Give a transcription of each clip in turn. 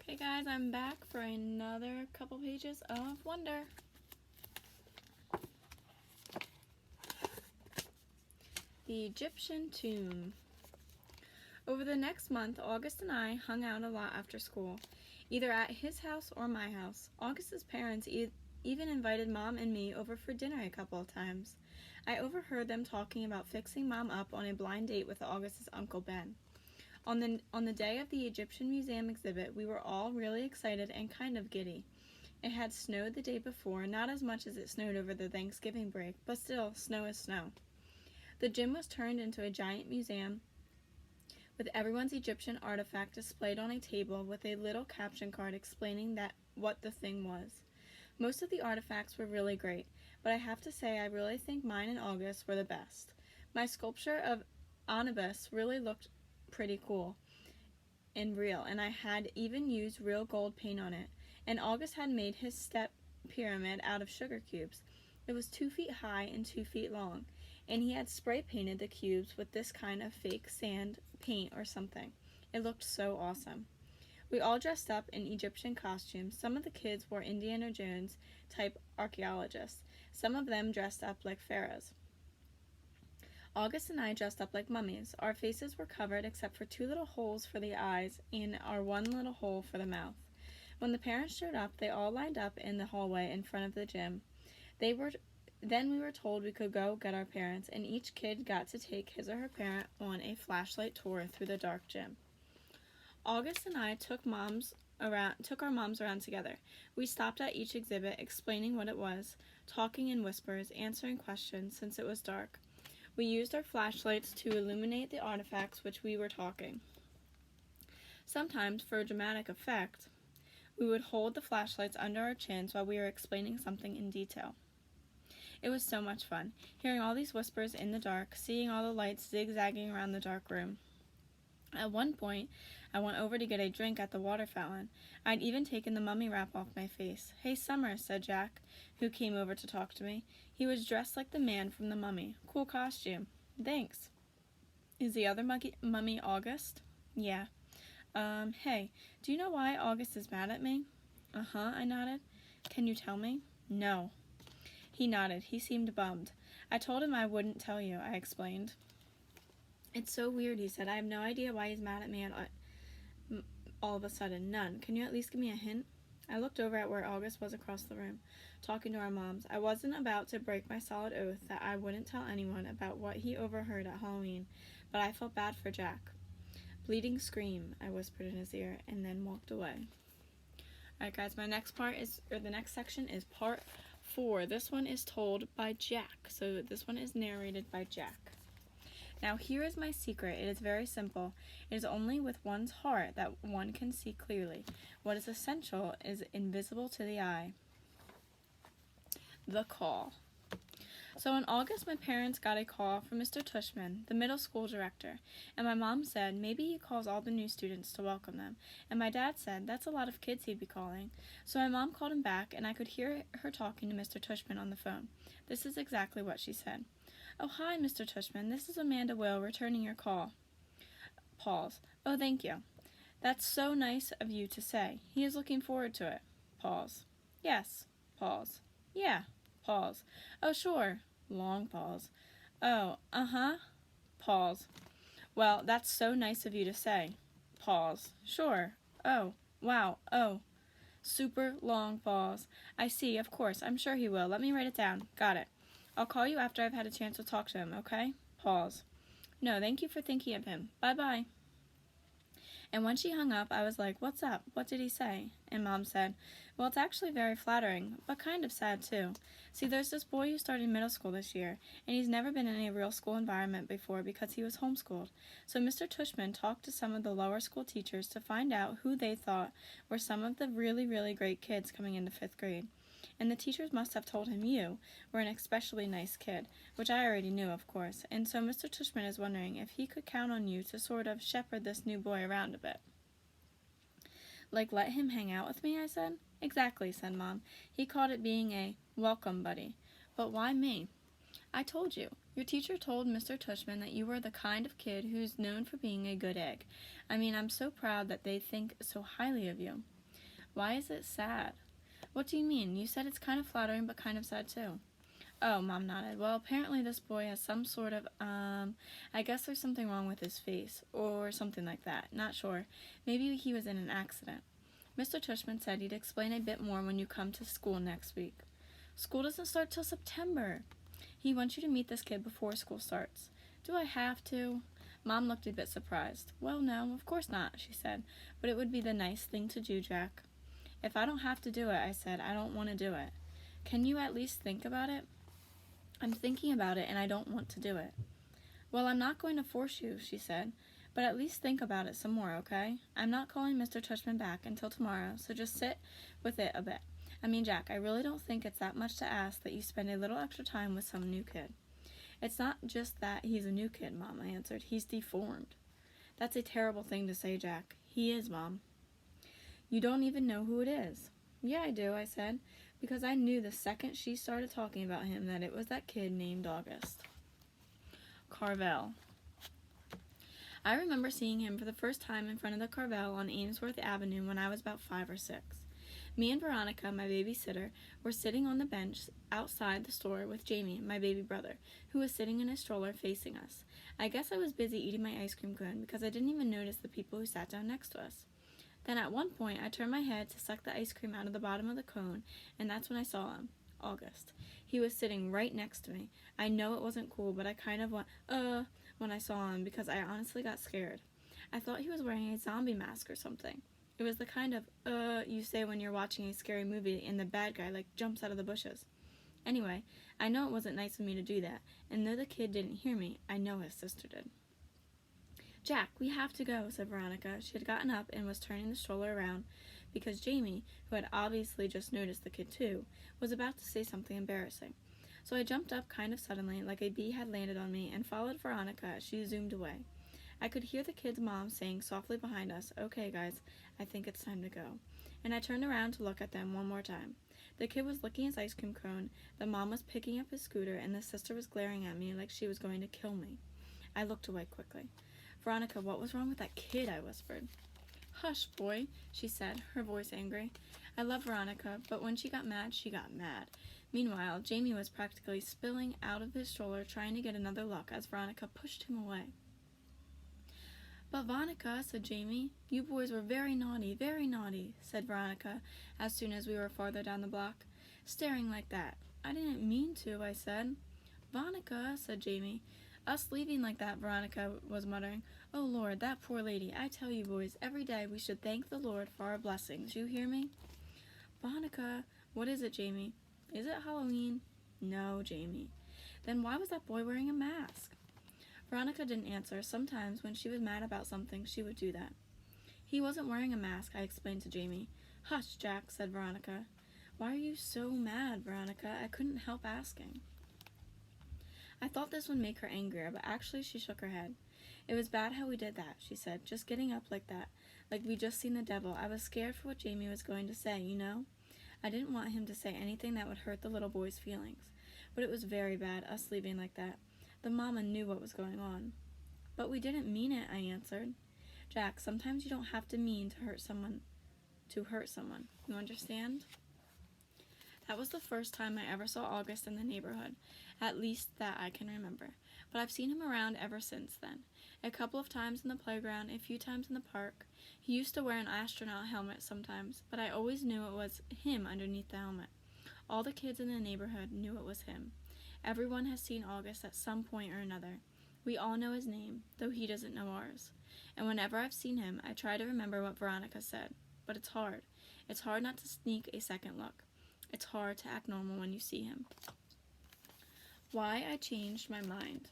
Hey guys, I'm back for another couple pages of wonder. The Egyptian Tomb. Over the next month, August and I hung out a lot after school, either at his house or my house. August's parents even invited Mom and me over for dinner a couple of times. I overheard them talking about fixing Mom up on a blind date with August's Uncle Ben. On the day of the Egyptian Museum exhibit, we were all really excited and kind of giddy. It had snowed the day before, not as much as it snowed over the Thanksgiving break, but still, snow is snow. The gym was turned into a giant museum with everyone's Egyptian artifact displayed on a table with a little caption card explaining what the thing was. Most of the artifacts were really great, but I have to say I really think mine and August were the best. My sculpture of Anubis really looked pretty cool and real, and I had even used real gold paint on it. And August had made his step pyramid out of sugar cubes. It was 2 feet high and 2 feet long, and he had spray painted the cubes with this kind of fake sand paint or something. It looked so awesome. We all dressed up in Egyptian costumes. Some of the kids wore Indiana Jones type archaeologists. Some of them dressed up like pharaohs. August and I dressed up like mummies. Our faces were covered except for 2 little holes for the eyes and our 1 little hole for the mouth. When the parents showed up, they all lined up in the hallway in front of the gym. Then we were told we could go get our parents, and each kid got to take his or her parent on a flashlight tour through the dark gym. August and I took our moms around together. We stopped at each exhibit, explaining what it was, talking in whispers, answering questions since it was dark. We used our flashlights to illuminate the artifacts which we were talking. Sometimes, for dramatic effect, we would hold the flashlights under our chins while we were explaining something in detail. It was so much fun, hearing all these whispers in the dark, seeing all the lights zigzagging around the dark room. At one point, I went over to get a drink at the water fountain. I'd even taken the mummy wrap off my face. "Hey, Summer," said Jack, who came over to talk to me. He was dressed like the man from the Mummy. "Cool costume." "Thanks." "Is the other mummy August?" "Yeah." Hey, do you know why August is mad at me?" "Uh-huh," I nodded. "Can you tell me?" "No." He nodded. He seemed bummed. "I told him I wouldn't tell you," I explained. "It's so weird," he said. "I have no idea why he's mad at me all of a sudden. None. Can you at least give me a hint?" I looked over at where August was across the room, talking to our moms. I wasn't about to break my solid oath that I wouldn't tell anyone about what he overheard at Halloween, but I felt bad for Jack. "Bleeding scream," I whispered in his ear, and then walked away. Alright guys, the next section is part 4. This one is told by Jack, so this one is narrated by Jack. "Now here is my secret. It is very simple. It is only with one's heart that one can see clearly. What is essential is invisible to the eye." The call. So in August, my parents got a call from Mr. Tushman, the middle school director, and my mom said maybe he calls all the new students to welcome them, and my dad said that's a lot of kids he'd be calling. So my mom called him back, and I could hear her talking to Mr. Tushman on the phone. This is exactly what she said. "Oh, hi, Mr. Tushman. This is Amanda Will returning your call." Pause. "Oh, thank you. That's so nice of you to say. He is looking forward to it." Pause. "Yes." Pause. "Yeah." Pause. "Oh, sure." Long pause. "Oh, uh-huh." Pause. "Well, that's so nice of you to say." Pause. "Sure. Oh, wow. Oh." Super long pause. "I see, of course. I'm sure he will. Let me write it down. Got it. I'll call you after I've had a chance to talk to him, okay?" Pause. "No, thank you for thinking of him. Bye-bye." And when she hung up, I was like, "What's up? What did he say?" And Mom said, "Well, it's actually very flattering, but kind of sad too. See, there's this boy who started middle school this year, and he's never been in a real school environment before because he was homeschooled. So Mr. Tushman talked to some of the lower school teachers to find out who they thought were some of the really, really great kids coming into 5th grade. And the teachers must have told him you were an especially nice kid, which I already knew, of course, and so Mr. Tushman is wondering if he could count on you to sort of shepherd this new boy around a bit." "Like let him hang out with me?" I said. "Exactly," said Mom. "He called it being a welcome buddy." "But why me?" "I told you. Your teacher told Mr. Tushman that you were the kind of kid who's known for being a good egg. I mean, I'm so proud that they think so highly of you." Why is it sad? What do you mean? You said it's kind of flattering but kind of sad too. Oh, Mom nodded. Well, apparently this boy has some sort of, I guess there's something wrong with his face, or something like that. Not sure. Maybe he was in an accident. Mr. Tushman said he'd explain a bit more when you come to school next week. School doesn't start till September. He wants you to meet this kid before school starts. Do I have to? Mom looked a bit surprised. Well, no, of course not, she said, but it would be the nice thing to do, Jack. If I don't have to do it, I said, I don't want to do it. Can you at least think about it? I'm thinking about it and I don't want to do it. Well, I'm not going to force you, she said, but at least think about it some more, okay? I'm not calling Mr. Tushman back until tomorrow, so just sit with it a bit. I mean, Jack, I really don't think it's that much to ask that you spend a little extra time with some new kid. It's not just that he's a new kid, Mom, I answered. He's deformed. That's a terrible thing to say, Jack. He is, Mom. You don't even know who it is. Yeah, I do, I said, because I knew the second she started talking about him that it was that kid named August. Carvel. I remember seeing him for the first time in front of the Carvel on Amesworth Avenue when I was about 5 or 6. Me and Veronica, my babysitter, were sitting on the bench outside the store with Jamie, my baby brother, who was sitting in his stroller facing us. I guess I was busy eating my ice cream cone because I didn't even notice the people who sat down next to us. Then at one point, I turned my head to suck the ice cream out of the bottom of the cone, and that's when I saw him, August. He was sitting right next to me. I know it wasn't cool, but I kind of went, when I saw him because I honestly got scared. I thought he was wearing a zombie mask or something. It was the kind of, you say when you're watching a scary movie and the bad guy, jumps out of the bushes. Anyway, I know it wasn't nice of me to do that, and though the kid didn't hear me, I know his sister did. Jack, we have to go, said Veronica. She had gotten up and was turning the stroller around because Jamie, who had obviously just noticed the kid too, was about to say something embarrassing. So I jumped up kind of suddenly, like a bee had landed on me, and followed Veronica as she zoomed away. I could hear the kid's mom saying softly behind us, Okay, guys, I think it's time to go. And I turned around to look at them one more time. The kid was licking his ice cream cone, the mom was picking up his scooter, and the sister was glaring at me like she was going to kill me. I looked away quickly. Veronica, what was wrong with that kid? I whispered. Hush, boy, she said, her voice angry. I love Veronica, but when she got mad, she got mad. Meanwhile, Jamie was practically spilling out of his stroller trying to get another look as Veronica pushed him away. But Veronica, said Jamie. You boys were very naughty, said Veronica, as soon as we were farther down the block. Staring like that. I didn't mean to, I said. Veronica, said Jamie. Us leaving like that, Veronica was muttering. Oh, Lord, that poor lady. I tell you, boys, every day we should thank the Lord for our blessings. You hear me? Veronica, what is it, Jamie? Is it Halloween? No, Jamie. Then why was that boy wearing a mask? Veronica didn't answer. Sometimes, when she was mad about something, she would do that. He wasn't wearing a mask, I explained to Jamie. Hush, Jack, said Veronica. Why are you so mad, Veronica? I couldn't help asking. I thought this would make her angrier, but actually she shook her head. It was bad how we did that, she said, just getting up like that, like we'd just seen the devil. I was scared for what Jamie was going to say, you know? I didn't want him to say anything that would hurt the little boy's feelings. But it was very bad, us leaving like that. The mama knew what was going on. But we didn't mean it, I answered. Jack, sometimes you don't have to mean to hurt someone. You understand? That was the first time I ever saw August in the neighborhood, at least that I can remember. But I've seen him around ever since then. A couple of times in the playground, a few times in the park. He used to wear an astronaut helmet sometimes, but I always knew it was him underneath the helmet. All the kids in the neighborhood knew it was him. Everyone has seen August at some point or another. We all know his name, though he doesn't know ours. And whenever I've seen him, I try to remember what Veronica said. But it's hard. It's hard not to sneak a second look. It's hard to act normal when you see him. Why I changed my mind.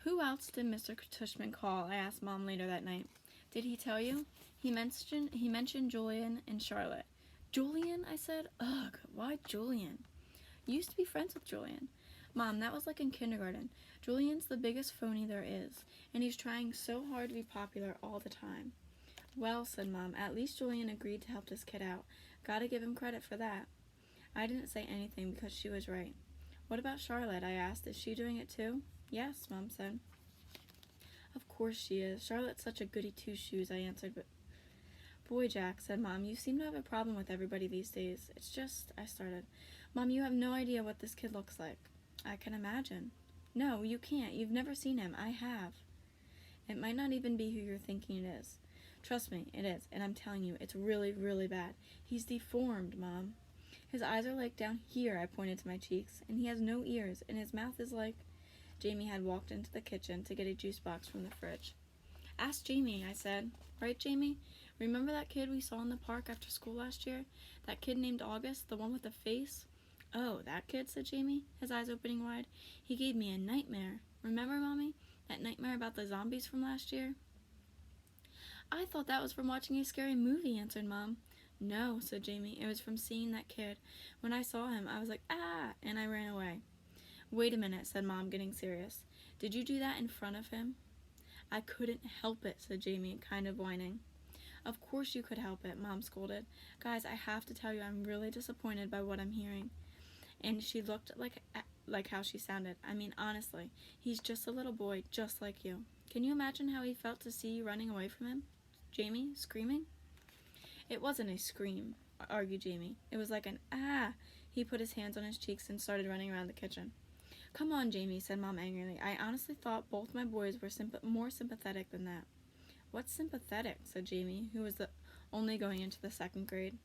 Who else did Mr. Tushman call? I asked Mom later that night. Did he tell you? He mentioned Julian and Charlotte. Julian? I said. Ugh, why Julian? You used to be friends with Julian. Mom, that was like in kindergarten. Julian's the biggest phony there is, and he's trying so hard to be popular all the time. Well, said Mom, at least Julian agreed to help this kid out. Gotta give him credit for that. I didn't say anything because she was right. What about Charlotte? I asked. Is she doing it too? Yes, Mom said. Of course she is. Charlotte's such a goody two-shoes, I answered. But Boy, Jack, said Mom, you seem to have a problem with everybody these days. It's just, I started. Mom, you have no idea what this kid looks like. I can imagine. No, you can't. You've never seen him. I have. It might not even be who you're thinking it is. Trust me, it is, and I'm telling you, it's really, really bad. He's deformed, Mom. His eyes are like down here, I pointed to my cheeks, and he has no ears, and his mouth is like... Jamie had walked into the kitchen to get a juice box from the fridge. Ask Jamie, I said. Right, Jamie? Remember that kid we saw in the park after school last year? That kid named August, the one with the face? Oh, that kid, said Jamie, his eyes opening wide. He gave me a nightmare. Remember, Mommy? That nightmare about the zombies from last year? I thought that was from watching a scary movie, answered Mom. No, said Jamie, it was from seeing that kid. When I saw him, I was like, ah, and I ran away. Wait a minute, said Mom, getting serious. Did you do that in front of him? I couldn't help it, said Jamie, kind of whining. Of course you could help it, Mom scolded. Guys, I have to tell you I'm really disappointed by what I'm hearing. And she looked like how she sounded. I mean, honestly, he's just a little boy, just like you. Can you imagine how he felt to see you running away from him? Jamie, screaming? It wasn't a scream, argued Jamie. It was like an ah. He put his hands on his cheeks and started running around the kitchen. Come on, Jamie, said Mom angrily. I honestly thought both my boys were more sympathetic than that. What's sympathetic? Said Jamie, who was only going into the 2nd grade.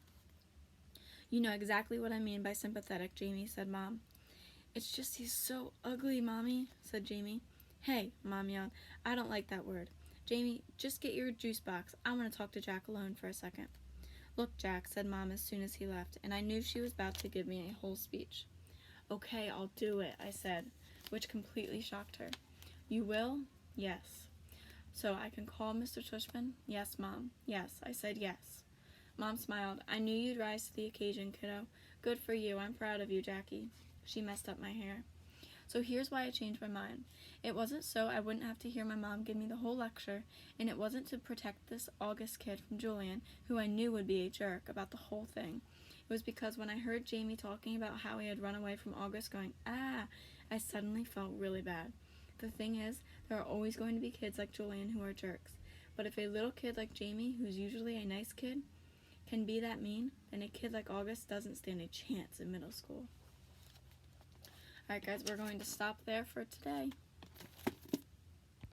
You know exactly what I mean by sympathetic, Jamie, said Mom. It's just he's so ugly, Mommy, said Jamie. Hey, Mom yelled, I don't like that word. Jamie, just get your juice box. I want to talk to Jack alone for a second. Look, Jack, said Mom as soon as he left, and I knew she was about to give me a whole speech. Okay, I'll do it, I said, which completely shocked her. You will? Yes. So I can call Mr. Tushman? Yes, Mom. Yes, I said yes. Mom smiled. I knew you'd rise to the occasion, kiddo. Good for you. I'm proud of you, Jackie. She messed up my hair. So here's why I changed my mind. It wasn't so I wouldn't have to hear my mom give me the whole lecture, and it wasn't to protect this August kid from Julian, who I knew would be a jerk about the whole thing. It was because when I heard Jamie talking about how he had run away from August going, ah, I suddenly felt really bad. The thing is, there are always going to be kids like Julian who are jerks. But if a little kid like Jamie, who's usually a nice kid, can be that mean, then a kid like August doesn't stand a chance in middle school. Alright guys, we're going to stop there for today.